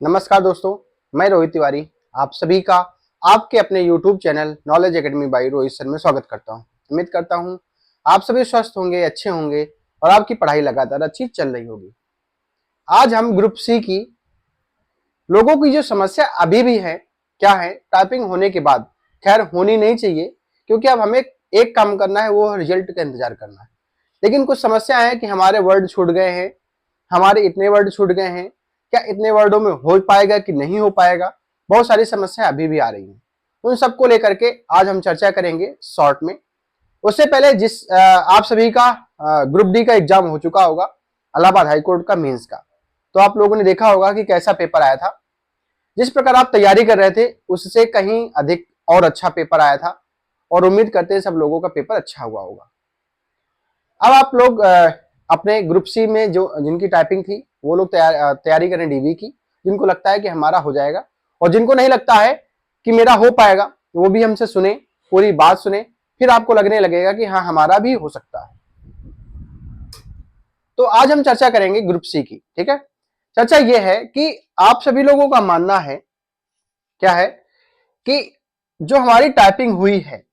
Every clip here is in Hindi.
नमस्कार दोस्तों, मैं रोहित तिवारी आप सभी का आपके अपने YouTube channel knowledge academy by Rohit sir में स्वागत करता हूं। उम्मीद करता हूं आप सभी स्वस्थ होंगे, अच्छे होंगे और आपकी पढ़ाई लगातार अच्छी चल रही होगी। आज हम ग्रुप सी की लोगों की जो समस्या अभी भी है, क्या है, टाइपिंग होने के बाद, खैर होनी नहीं चाहिए क्योंकि अब हमें एक काम करना है, वो रिजल्ट का इंतजार करना है। लेकिन कुछ समस्या है कि हमारे वर्ड छूट गए हैं, हमारे इतने वर्ड छूट गए हैं, क्या इतने वर्डों में हो पाएगा कि नहीं हो पाएगा। बहुत सारी समस्या अभी भी आ रही हैं। उन सबको लेकर के आज हम चर्चा करेंगे शॉर्ट में। उससे पहले आप सभी का ग्रुप डी का एग्जाम हो चुका होगा, इलाहाबाद हाईकोर्ट का मेंस का, तो आप लोगों ने देखा होगा कि कैसा पेपर आया था। जिस प्रकार आप तैयारी कर रहे थे उससे कहीं अधिक और अच्छा पेपर आया था और उम्मीद करते हैं सब लोगों का पेपर अच्छा हुआ होगा। अब आप लोग अपने ग्रुप सी में जो जिनकी टाइपिंग थी वो लोग तैयारी करें डीवी की, जिनको लगता है कि हमारा हो जाएगा, और जिनको नहीं लगता है कि मेरा हो पाएगा वो भी हमसे सुने, पूरी बात सुने, फिर आपको लगने लगेगा कि हाँ हमारा भी हो सकता है। तो आज हम चर्चा करेंगे ग्रुप सी की। ठीक है, चर्चा ये है कि आप सभी लोगों का मानना है, क्या है, कि जो हमारी टाइपिंग हुई है,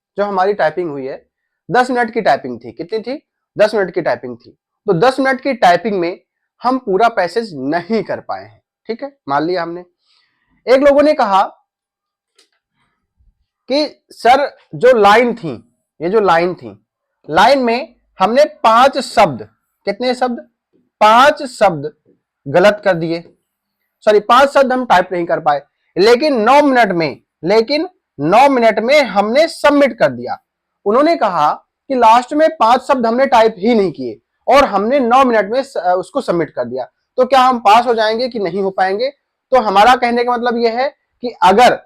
10 मिनट की टाइपिंग थी। कितनी थी? 10 मिनट की टाइपिंग थी। तो 10 मिनट की टाइपिंग में हम पूरा पैसेज नहीं कर पाए हैं। ठीक है, मान लिया हमने। एक लोगों ने कहा कि सर जो लाइन थी, ये जो लाइन थी, लाइन में हमने 5 शब्द, कितने शब्द? 5 शब्द गलत कर दिए। सॉरी, 5 शब्द हम टाइप नहीं कर पाए, लेकिन 9 मिनट में हमने सबमिट कर दिया। उन्होंने कहा कि लास्ट में 5 शब्द हमने टाइप ही नहीं किए और हमने 9 मिनट में उसको सबमिट कर दिया, तो क्या हम पास हो जाएंगे कि नहीं हो पाएंगे? तो हमारा कहने का मतलब यह है कि अगर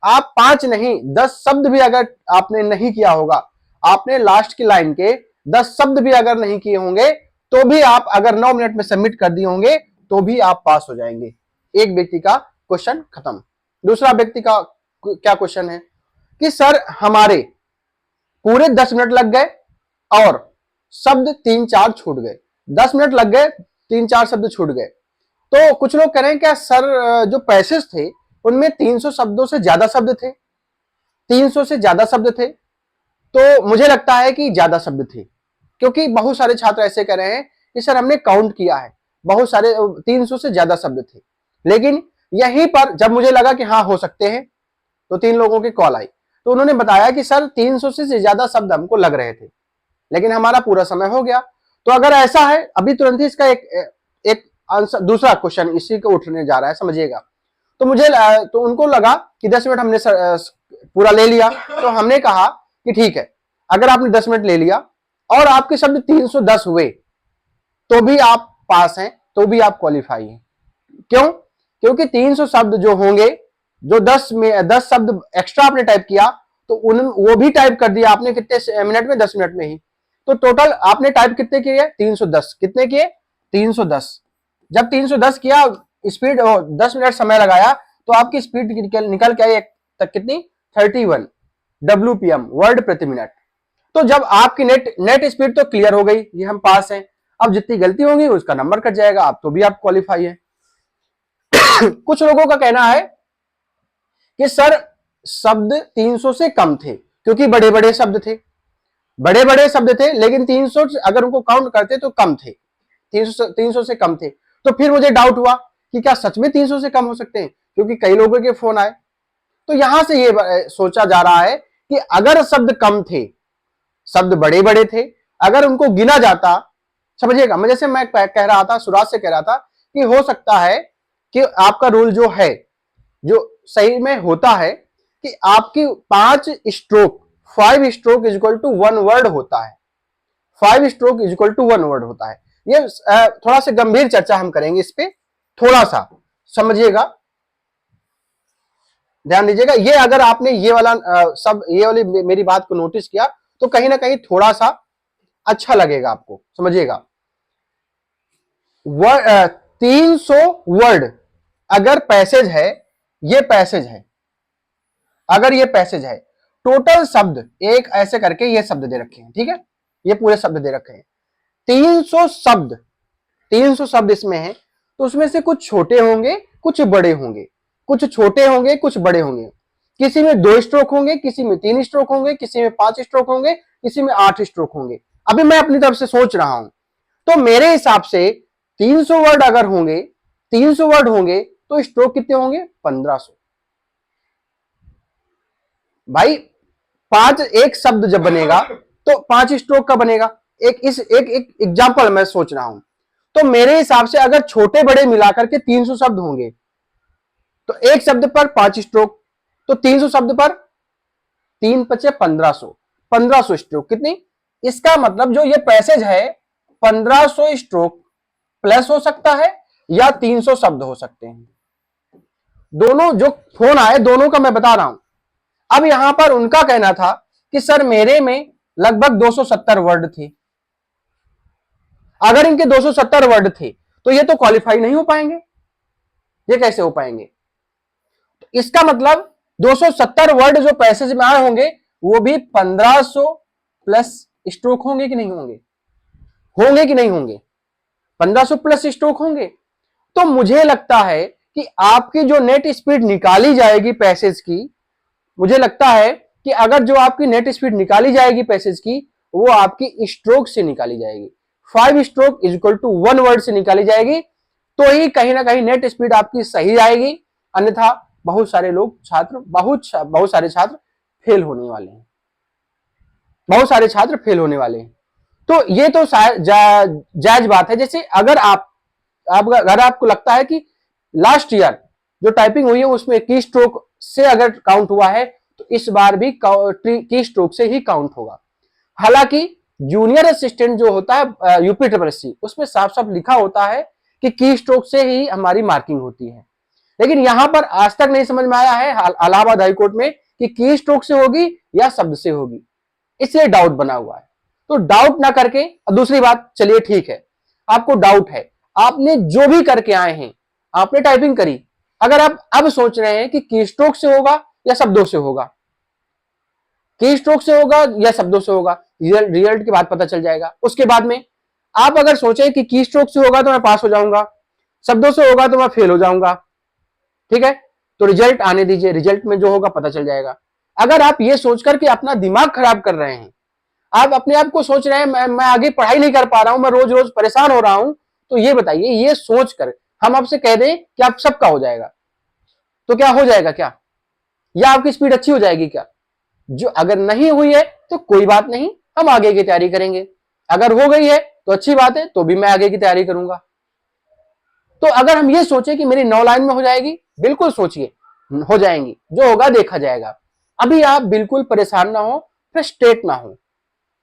आप 5 नहीं 10 शब्द भी अगर आपने नहीं किया होगा, आपने लास्ट की लाइन के 10 शब्द भी अगर नहीं किए होंगे, तो भी आप अगर 9 मिनट में सबमिट कर दिए होंगे तो भी आप पास हो जाएंगे। एक व्यक्ति का क्वेश्चन खत्म। दूसरा व्यक्ति का क्या क्वेश्चन है कि सर हमारे पूरे 10 मिनट लग गए और शब्द 3-4 छूट गए। 10 मिनट लग गए, 3-4 शब्द छूट गए। तो कुछ लोग कह रहे हैं क्या सर जो पैसेज थे उनमें 300 शब्दों से ज्यादा शब्द थे, 300 से ज्यादा शब्द थे। तो मुझे लगता है कि ज्यादा शब्द थे, क्योंकि बहुत सारे छात्र ऐसे कह रहे हैं कि सर हमने काउंट किया है, बहुत सारे 300 से ज्यादा शब्द थे। लेकिन यहीं पर जब मुझे लगा कि हाँ हो सकते हैं, तो 3 लोगों की कॉल आई, तो उन्होंने बताया कि सर 300 से ज्यादा शब्द हमको लग रहे थे, लेकिन हमारा पूरा समय हो गया। तो अगर ऐसा है, अभी तुरंत ही इसका एक आंसर, दूसरा क्वेश्चन इसी को उठने जा रहा है, समझिएगा। तो उनको लगा कि 10 मिनट हमने पूरा ले लिया, तो हमने कहा कि ठीक है, अगर आपने 10 मिनट ले लिया और आपके शब्द 310 हुए तो भी आप पास हैं, तो भी आप क्वालिफाई हैं। क्यों? क्योंकि 300 शब्द जो होंगे, जो 10 शब्द एक्स्ट्रा आपने टाइप किया, तो वो भी टाइप कर दिया आपने कितने मिनट में? 10 मिनट में ही। तो टोटल आपने टाइप कितने किए? 310। कितने किए? 310। जब 310 किया, स्पीड 10 मिनट समय लगाया, तो आपकी स्पीड निकल के आई तक कितनी? 31 WPM, वर्ड प्रति मिनट। तो जब आपकी नेट स्पीड तो क्लियर हो गई, ये हम पास हैं। अब जितनी गलती होगी उसका नंबर कट जाएगा, आप तो भी आप क्वालिफाई है। कुछ लोगों का कहना है कि सर शब्द 300 से कम थे, क्योंकि बड़े बड़े शब्द थे, लेकिन 300 अगर उनको काउंट करते तो कम थे, 300 से कम थे। तो फिर मुझे डाउट हुआ कि क्या सच में 300 से कम हो सकते हैं, क्योंकि कई लोगों के फोन आए। तो यहां से ये सोचा जा रहा है कि अगर शब्द कम थे, शब्द बड़े बड़े थे, अगर उनको गिना जाता, समझिएगा, मैं जैसे मैं कह रहा था, शुरुआत से कह रहा था कि हो सकता है कि आपका रूल जो है, जो सही में होता है कि आपकी 5 stroke, 5 stroke is equal to 1 word होता है। 5 stroke is equal to 1 word होता है। ये थोड़ा सा गंभीर चर्चा हम करेंगे इस पे, थोड़ा सा समझिएगा, ध्यान दीजिएगा। ये अगर आपने ये वाली मेरी बात को नोटिस किया तो कहीं ना कहीं थोड़ा सा अच्छा लगेगा आपको, समझिएगा। 300 वर्ड अगर पैसेज है, ये पैसेज है, अगर ये पैसेज है, टोटल शब्द एक ऐसे करके ये शब्द दे रखे हैं, ठीक है, ये पूरे शब्द दे रखे हैं, 300 शब्द, 300 शब्द इसमें है, तो उसमें से कुछ छोटे होंगे, कुछ बड़े होंगे, कुछ छोटे होंगे, कुछ बड़े होंगे। किसी में 2 स्ट्रोक होंगे, किसी में 3 स्ट्रोक होंगे, किसी में 5 स्ट्रोक होंगे, किसी में 8 स्ट्रोक होंगे। अभी मैं अपनी तरफ से सोच रहा हूं, तो मेरे हिसाब से 300 वर्ड अगर होंगे, 300 वर्ड होंगे तो स्ट्रोक कितने होंगे? 1500। भाई 5 एक शब्द जब बनेगा तो 5 स्ट्रोक का बनेगा। एक एग्जांपल मैं सोच रहा हूं, तो मेरे हिसाब से अगर छोटे बड़े मिलाकर के 300 शब्द होंगे तो एक शब्द पर 5 स्ट्रोक, तो 300 शब्द पर 3 पचे 1500, 1500 स्ट्रोक कितनी? इसका मतलब जो ये पैसेज है 1500 स्ट्रोक प्लस हो सकता है या 300 शब्द हो सकते हैं। दोनों जो फोन आए दोनों का मैं बता रहा हूं। अब यहां पर उनका कहना था कि सर मेरे में लगभग 270 वर्ड थे। अगर इनके 270 वर्ड थे तो ये तो क्वालिफाई नहीं हो पाएंगे। ये कैसे हो पाएंगे? तो इसका मतलब 270 वर्ड जो पैसेज में आए होंगे वो भी 1500 प्लस स्ट्रोक होंगे कि नहीं होंगे? होंगे कि नहीं होंगे? 1500 प्लस स्ट्रोक होंगे। तो मुझे लगता है कि आपकी जो नेट स्पीड निकाली जाएगी पैसेज की, मुझे लगता है कि अगर जो आपकी नेट स्पीड निकाली जाएगी पैसेज की वो आपकी स्ट्रोक से निकाली जाएगी। 5 stroke is equal to 1 word से निकाली जाएगी, तो ही कहीं ना कहीं नेट स्पीड आपकी सही आएगी। अन्यथा बहुत सारे लोग छात्र बहुत सारे छात्र फेल होने वाले हैं, बहुत सारे छात्र फेल होने वाले हैं। तो ये तो जायज बात है। जैसे अगर अगर आपको लगता है कि लास्ट ईयर जो टाइपिंग हुई है उसमें की स्ट्रोक से अगर काउंट हुआ है तो इस बार भी की स्ट्रोक से ही काउंट होगा। हालांकि जूनियर असिस्टेंट जो होता है यूपी ट्रिपल उसमें साफ साफ लिखा होता है कि की स्ट्रोक से ही हमारी मार्किंग होती है, लेकिन यहां पर आज तक नहीं समझ में आया है इलाहाबाद हाईकोर्ट में कि की स्ट्रोक से होगी या शब्द से होगी, इसलिए डाउट बना हुआ है। तो डाउट ना करके, दूसरी बात, चलिए ठीक है, आपको डाउट है, आपने जो भी करके आए हैं आपने टाइपिंग करी, अगर आप अब सोच रहे हैं कि की स्ट्रोक से होगा या शब्दों से होगा, की स्ट्रोक से होगा या शब्दों से होगा, रिजल्ट के बाद पता चल जाएगा। उसके बाद में आप अगर सोचे कि की स्ट्रोक से होगा तो मैं पास हो जाऊंगा, शब्दों से होगा तो मैं फेल हो जाऊंगा, ठीक है, तो रिजल्ट आने दीजिए, रिजल्ट में जो होगा पता चल जाएगा। अगर आप ये सोचकर के अपना दिमाग खराब कर रहे हैं, आप अपने आप को सोच रहे हैं मैं आगे पढ़ाई नहीं कर पा रहा हूं, मैं रोज रोज परेशान हो रहा हूं, तो ये बताइए, ये सोचकर हम आपसे कह दें कि आप सबका हो जाएगा तो क्या हो जाएगा? क्या या आपकी स्पीड अच्छी हो जाएगी क्या? जो अगर नहीं हुई है तो कोई बात नहीं, हम आगे की तैयारी करेंगे। अगर हो गई है तो अच्छी बात है, तो भी मैं आगे की तैयारी करूंगा। तो अगर हम ये सोचे कि मेरी 9 लाइन में हो जाएगी, बिल्कुल सोचिए, हो जाएंगी, जो होगा देखा जाएगा। अभी आप बिल्कुल परेशान ना हो, फ्रस्ट्रेट ना हो,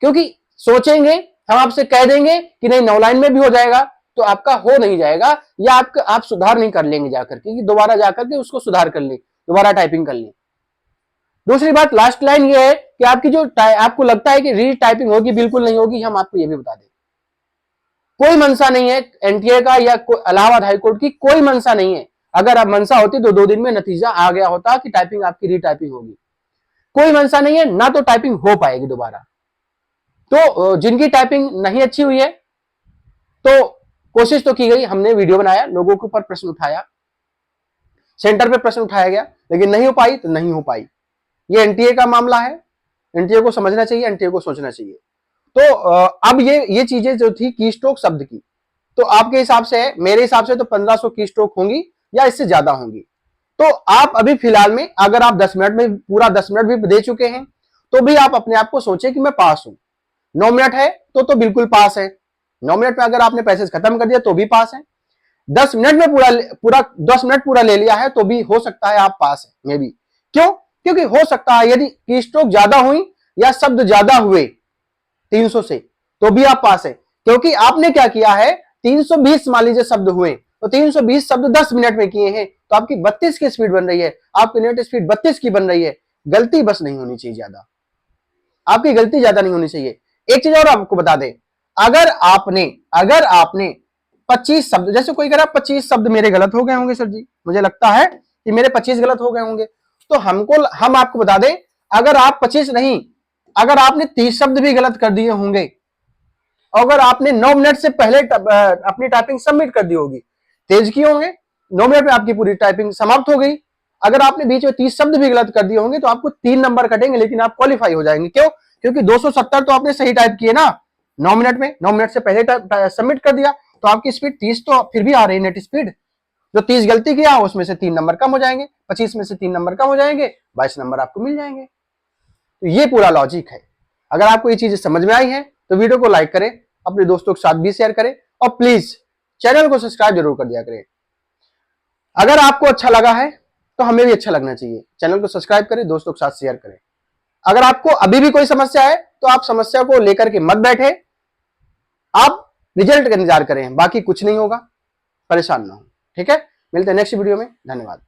क्योंकि सोचेंगे, हम आपसे कह देंगे कि नहीं 9 लाइन में भी हो जाएगा, तो आपका हो नहीं जाएगा, या आप सुधार नहीं कर लेंगे जाकर के, दोबारा जाकर के उसको सुधार कर ले, दोबारा टाइपिंग कर ले। दूसरी बात, लास्ट लाइन ये है कि आपकी जो आपको लगता है कि री टाइपिंग होगी, बिल्कुल नहीं होगी। हम आपको ये भी बता दें, कोई मंशा नहीं है एनटीए का या इलाहाबाद हाईकोर्ट की, कोई मंशा नहीं है। अगर आप मंशा होती तो 2 दिन में नतीजा आ गया होता कि टाइपिंग आपकी रीटाइपिंग होगी। कोई मंशा नहीं है, ना तो टाइपिंग हो पाएगी दोबारा। तो जिनकी टाइपिंग नहीं अच्छी हुई है, तो कोशिश तो की गई, हमने वीडियो बनाया, लोगों के ऊपर प्रश्न उठाया, सेंटर पे प्रश्न उठाया गया, लेकिन नहीं हो पाई तो नहीं हो पाई। ये एनटीए का मामला है, एनटीए को समझना चाहिए, एनटीए को सोचना चाहिए। तो अब ये चीजें जो थी की स्ट्रोक शब्द की, तो आपके हिसाब से, मेरे हिसाब से तो 1500 की स्ट्रोक होंगी या इससे ज्यादा होंगी। तो आप अभी फिलहाल में, अगर आप 10 मिनट में पूरा 10 मिनट भी दे चुके हैं तो भी आप अपने आप को सोचे कि मैं पास हूं। 9 मिनट है तो बिल्कुल पास है। 9 मिनट में अगर आपने पैसेज खत्म कर दिया तो भी पास है। 10 मिनट में पूरा 10 मिनट पूरा ले लिया है तो भी हो सकता है आप पास है, मे बी। क्यों? क्योंकि हो सकता है यदि की स्ट्रोक ज्यादा हुई या शब्द ज्यादा हुए 300 से, तो भी आप पास है। क्योंकि आपने क्या किया है, 320 मान लीजिए शब्द हुए, तो 320 शब्द 10 मिनट में किए हैं, तो आपकी 32 की स्पीड बन रही है, आपकी नेट स्पीड 32 की बन रही है। गलती बस नहीं होनी चाहिए ज्यादा, आपकी गलती ज्यादा नहीं होनी चाहिए। एक चीज और आपको बता दें, अगर आपने 25 शब्द, जैसे कोई कह रहा 25 शब्द मेरे गलत हो गए होंगे सर जी, मुझे लगता है कि मेरे 25 गलत हो गए होंगे, तो हम आपको बता दें, अगर आप 25 नहीं, अगर आपने 30 शब्द भी गलत कर दिए होंगे, अगर आपने 9 मिनट से पहले अपनी टाइपिंग सबमिट कर दी होगी, तेज किए होंगे, 9 मिनट में आपकी पूरी टाइपिंग समाप्त हो गई। अगर आपने बीच में 30 शब्द भी गलत कर दिए होंगे तो आपको 3 नंबर कटेंगे, लेकिन आप क्वालिफाई हो जाएंगे। क्यों? क्योंकि 270 तो आपने सही टाइप किए ना 9 मिनट में, 9 मिनट से पहले सबमिट कर दिया, तो आपकी स्पीड 30 तो फिर भी आ रही है, नेट स्पीड। जो 30 गलती किया उसमें से 3 नंबर कम हो जाएंगे, 25 में से 3 नंबर कम हो जाएंगे, 22 नंबर आपको मिल जाएंगे। तो ये पूरा लॉजिक है। अगर आपको ये चीजें समझ में आई है तो वीडियो को लाइक करें, अपने दोस्तों के साथ भी शेयर करें, और प्लीज चैनल को सब्सक्राइब जरूर कर दिया करें। अगर आपको अच्छा लगा है तो हमें भी अच्छा लगना चाहिए। चैनल को सब्सक्राइब करें, दोस्तों के साथ शेयर करें। अगर आपको अभी भी कोई समस्या है तो आप समस्या को लेकर के मत बैठे, आप रिजल्ट का इंतजार करें, बाकी कुछ नहीं होगा, परेशान ना हो। ठीक है, मिलते हैं नेक्स्ट वीडियो में। धन्यवाद।